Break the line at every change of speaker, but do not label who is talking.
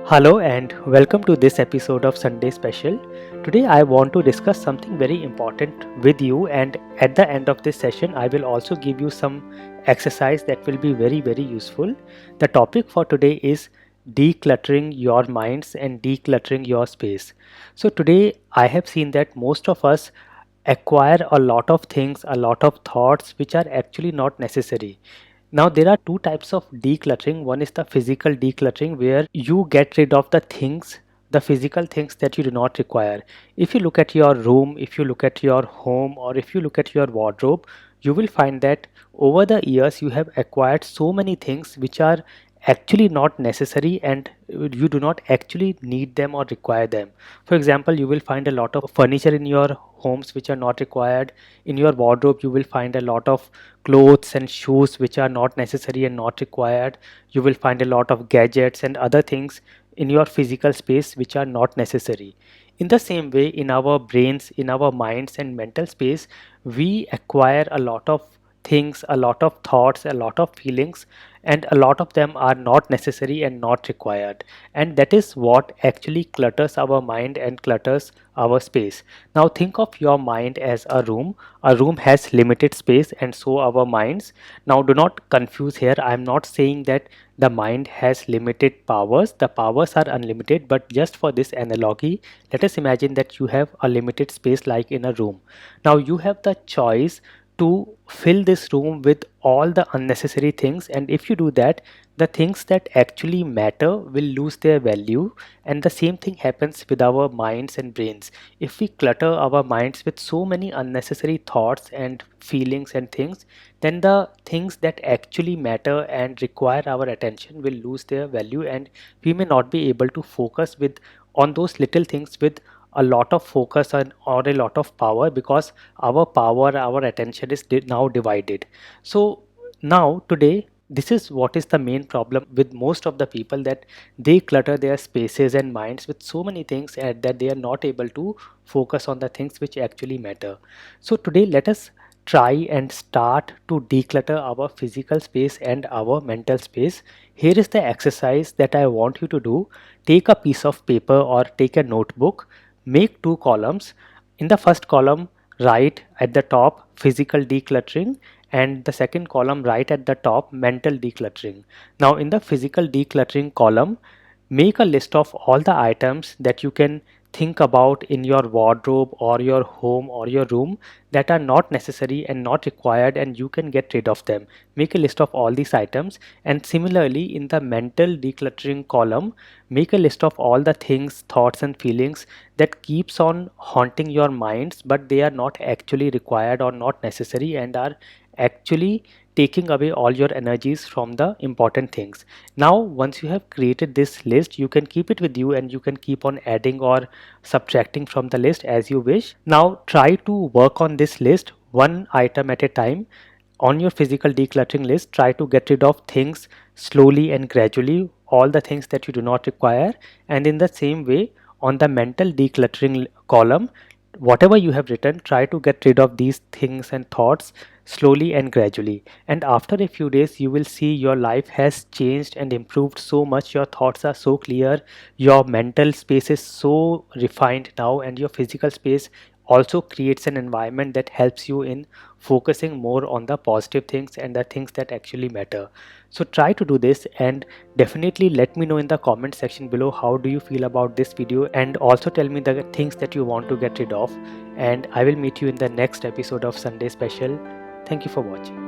Hello and welcome to this episode of Sunday Special. Today I want to discuss something very important with you, and at the end of this session I will also give you some exercise that will be very useful. The topic for today is decluttering your minds and decluttering your space. So today I have seen that most of us acquire a lot of things, a lot of thoughts which are actually not necessary. Now, there are two types of decluttering. One is the physical decluttering, where you get rid of the things, the physical things that you do not require. If you look at your room, if you look at your home, or if you look at your wardrobe, you will find that over the years you have acquired so many things which are actually not necessary, and you do not actually need them or require them. For example, you will find a lot of furniture in your homes which are not required. In your wardrobe you will find a lot of clothes and shoes which are not necessary and not required. You will find a lot of gadgets and other things in your physical space which are not necessary. In the same way, in our brains, in our minds and mental space, we acquire a lot of things, a lot of thoughts, a lot of feelings, and a lot of them are not necessary and not required. And that is what actually clutters our mind and clutters our space. Now think of your mind as a room. A room has limited space, and so our minds. Now do not confuse here. I am not saying that the mind has limited powers. The powers are unlimited, but just for this analogy, let us imagine that you have a limited space like in a room. Now you have the choice to fill this room with all the unnecessary things, and if you do that, the things that actually matter will lose their value. And the same thing happens with our minds and brains. If we clutter our minds with so many unnecessary thoughts and feelings and things, then the things that actually matter and require our attention will lose their value, and we may not be able to focus with on those little things with a lot of focus or a lot of power, because our attention is now divided. So now today, this is what is the main problem with most of the people, that they clutter their spaces and minds with so many things and that they are not able to focus on the things which actually matter. So today let us try and start to declutter our physical space and our mental space. Here is the exercise that I want you to do. Take a piece of paper or take a notebook. Make two columns. In the first column, write at the top physical decluttering, and the second column, write at the top mental decluttering. Now in the physical decluttering column, make a list of all the items that you can think about in your wardrobe or your home or your room that are not necessary and not required, and you can get rid of them. Make a list of all these items. And similarly, in the mental decluttering column, make a list of all the things, thoughts and feelings that keeps on haunting your minds, but they are not actually required or not necessary and are actually taking away all your energies from the important things. Now once you have created this list, you can keep it with you and you can keep on adding or subtracting from the list as you wish. Now try to work on this list one item at a time. On your physical decluttering list, try to get rid of things slowly and gradually, all the things that you do not require. And in the same way, on the mental decluttering column, whatever you have written, try to get rid of these things and thoughts slowly and gradually. And after a few days, you will see your life has changed and improved so much. Your thoughts are so clear, your mental space is so refined now, and your physical space also creates an environment that helps you in focusing more on the positive things and the things that actually matter. So try to do this, and definitely let me know in the comment section below how do you feel about this video, and also tell me the things that you want to get rid of. And I will meet you in the next episode of Sunday Special. Thank you for watching.